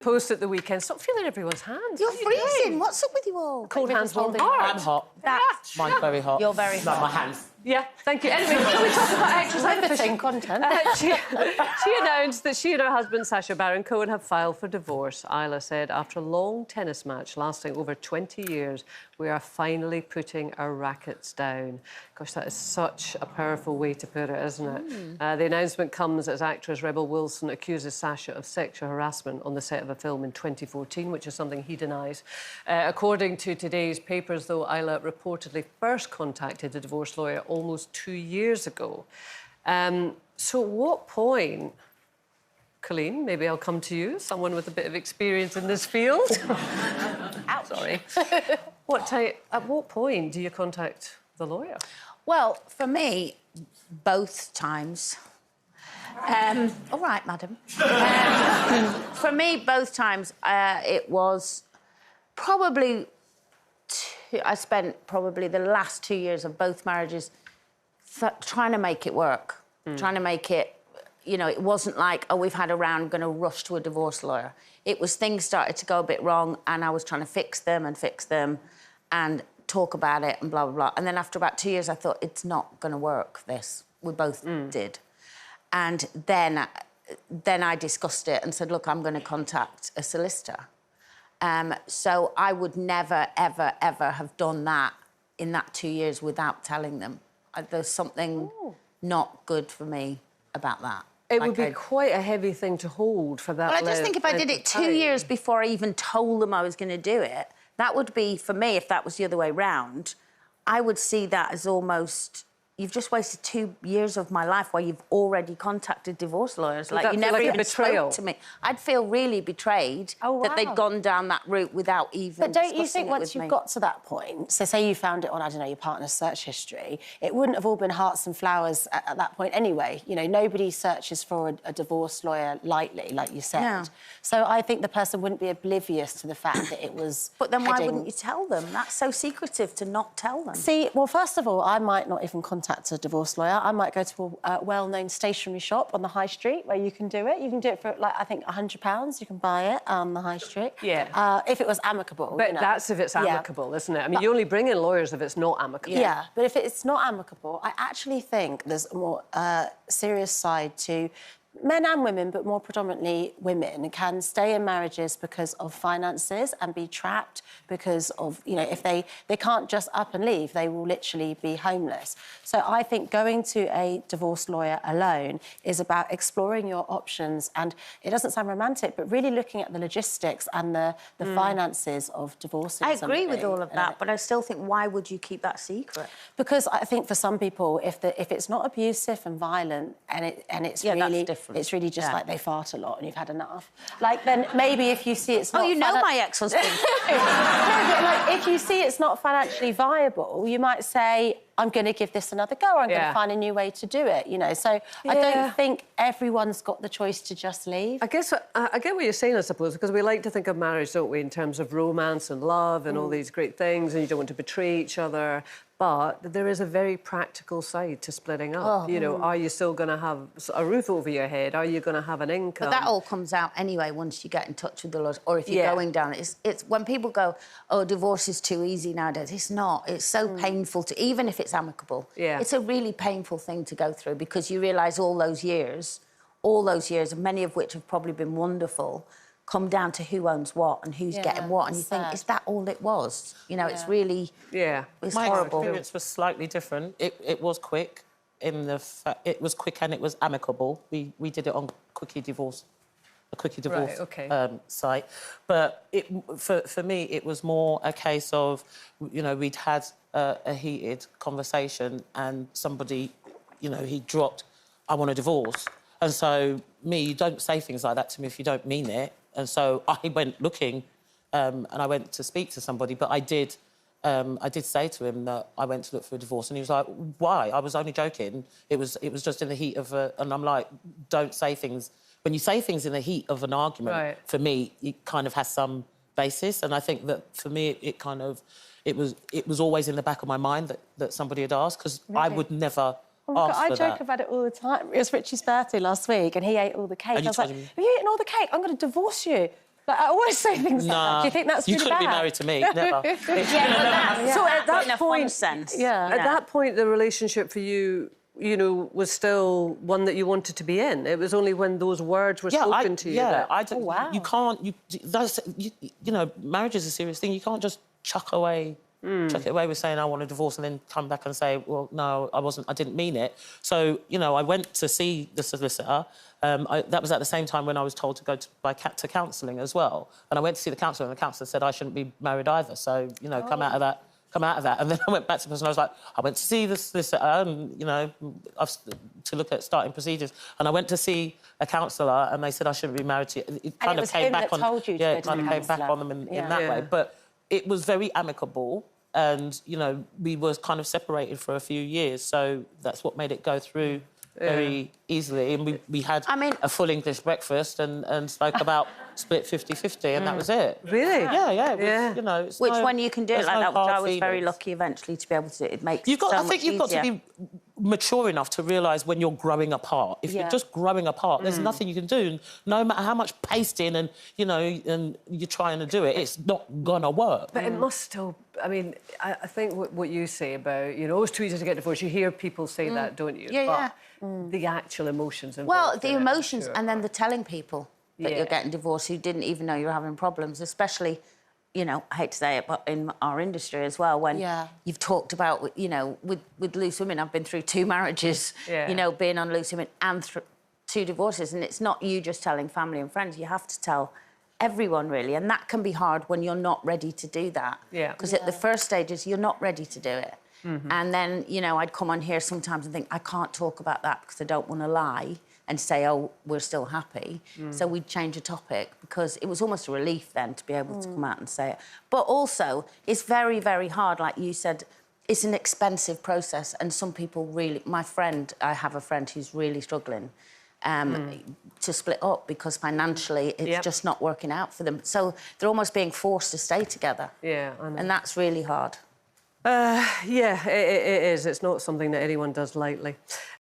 Post at the weekend. Stop feeling everyone's hands. You're freezing. What's up with you all? Cold hands, warm heart. I'm hot. Mine's very hot. You're very hot. Like my hands. Yeah, thank you. Anyway, shall we talk about actress Riveting content. She announced that she and her husband, Sacha Baron Cohen, have filed for divorce. Isla said, after a long tennis match lasting over 20 years, we are finally putting our rackets down. Gosh, that is such a powerful way to put it, isn't it? The announcement comes as actress Rebel Wilson accuses Sacha of sexual harassment on the set of a film in 2014, which is something he denies. According to today's papers, though, Isla reportedly first contacted a divorce lawyer almost 2 years ago. So at what point, Colleen, maybe I'll come to you, someone with a bit of experience in this field. Ouch. Sorry. At what point do you contact the lawyer? Well, for me, both times. All right, madam. For me, both times, it was probably... I spent probably the last 2 years of both marriages trying to make it work, trying to make it... You know, it wasn't like, oh, we've had a round, going to rush to a divorce lawyer. It was things started to go a bit wrong and I was trying to fix them and talk about it and blah, blah, blah. And then after about 2 years, I thought, it's not going to work, this. We both did. And then I discussed it and said, look, I'm going to contact a solicitor. So I would never, ever, ever have done that in that 2 years without telling them. There's something not good for me about that. It would be quite a heavy thing to hold for that. Well, I just think if I did it 2 years before I even told them I was going to do it, that would be, for me, if that was the other way round, I would see that as almost... You've just wasted 2 years of my life where you've already contacted divorce lawyers. Like, you never even spoke to me. I'd feel really betrayed that they'd gone down that route without even But don't you think once you've got to that point, so say you found it on, I don't know, your partner's search history, it wouldn't have all been hearts and flowers at that point anyway. You know, nobody searches for a divorce lawyer lightly, like you said. No. So I think the person wouldn't be oblivious to the fact that it was But then why wouldn't you tell them? That's so secretive to not tell them. See, well, first of all, I might not even contact a divorce lawyer. I might go to a well-known stationery shop on the high street where you can do it. You can do it for, like, I think £100. You can buy it on the high street. Yeah. If it was amicable. But you know. that's if it's amicable, isn't it? I mean, you only bring in lawyers if it's not amicable. Yeah, but if it's not amicable, I actually think there's a more serious side to... Men and women, but more predominantly women, can stay in marriages because of finances and be trapped because of, you know, if they can't just up and leave, they will literally be homeless. So I think going to a divorce lawyer alone is about exploring your options, and it doesn't sound romantic, but really looking at the logistics and the finances of divorcing I agree with all of that, but I still think, why would you keep that secret? Because I think for some people, if it's not abusive and violent and it's really... that's different. It's really just like they fart a lot and you've had enough. Like, then maybe if you see it's not... Oh, you know my ex-husband. No, but, like, if you see it's not financially viable, you might say, I'm going to give this another go, or I'm going to find a new way to do it, you know. So I don't think everyone's got the choice to just leave. I guess I get what you're saying, I suppose, because we like to think of marriage, don't we, in terms of romance and love and all these great things, and you don't want to betray each other. But there is a very practical side to splitting up. You know, are you still going to have a roof over your head? Are you going to have an income? But that all comes out anyway once you get in touch with the lawyers, or if you're going down it. It's when people go, oh, divorce is too easy nowadays. It's not. It's so painful to... Even if it's amicable. It's a really painful thing to go through because you realise all those years, and many of which have probably been wonderful, come down to who owns what and who's getting what, and you think, is that all it was? You know, it's really... It's My horrible. experience was slightly different. It was quick. It was quick and it was amicable. We did it on a quickie divorce site. But for me, it was more a case of, you know, we'd had a heated conversation and somebody, you know, he dropped, I want a divorce. And so you don't say things like that to me if you don't mean it. And so I went looking and I went to speak to somebody, but I did say to him that I went to look for a divorce, and he was like, why? I was only joking. It was just in the heat of and I'm like, don't say things. When you say things in the heat of an argument, for me, it kind of has some basis. And I think that for me, it was always in the back of my mind that somebody had asked, because I would never I joke about it all the time. It was Richie's birthday last week and he ate all the cake. I was like, have you eaten all the cake? I'm going to divorce you. But I always say things like that. Do you think that's you really couldn't be bad? married to me, never. So at that in a fun sense. At that point, the relationship for you, you know, was still one that you wanted to be in. It was only when those words were spoken to you that... wow. You can't... You know, marriage is a serious thing. You can't just chuck it away with saying, I want a divorce, and then come back and say, well, no, I didn't mean it. So, you know, I went to see the solicitor. That was at the same time when I was told to go to counselling as well. And I went to see the counsellor, and the counsellor said I shouldn't be married either. So, you know, come out of that. And then I went back to the person. I was like, I went to see the solicitor, and, you know, to look at starting procedures. And I went to see a counsellor, and they said I shouldn't be married to you. It kind of came back on... Yeah, it kind of came back on them in that way. But it was very amicable, and, you know, we were kind of separated for a few years, so that's what made it go through very easily. And we had a full English breakfast and spoke about split 50-50, and that was it. Really? Yeah. It was, you know, Which, when you can do it like that, which I was very feelings. lucky eventually to be able to, it makes I think you've got to be mature enough to realise when you're growing apart. If you're just growing apart, there's nothing you can do. No matter how much pasting and, you know, and you're trying to do it, it's not gonna work. But it must still... I mean, I think what you say about, you know, oh, it's too easy to get divorced. You hear people say that, don't you? Yeah, but the actual emotions involved. Well, the emotions sure. and then the telling people that you're getting divorced who didn't even know you're having problems, especially, you know, I hate to say it, but in our industry as well, when you've talked about, you know, with loose women, I've been through 2 marriages, you know, being on loose women and 2 divorces, and it's not you just telling family and friends, you have to tell everyone, really, and that can be hard when you're not ready to do that. Because at the first stages, you're not ready to do it. And then, you know, I'd come on here sometimes and think, I can't talk about that because I don't want to lie and say, oh, we're still happy. So we'd change the topic because it was almost a relief then to be able to come out and say it. But also, it's very, very hard, like you said, it's an expensive process, and some people really... I have a friend who's really struggling to split up because financially it's just not working out for them. So they're almost being forced to stay together. Yeah, I know. And that's really hard. Yeah, it is. It's not something that anyone does lightly.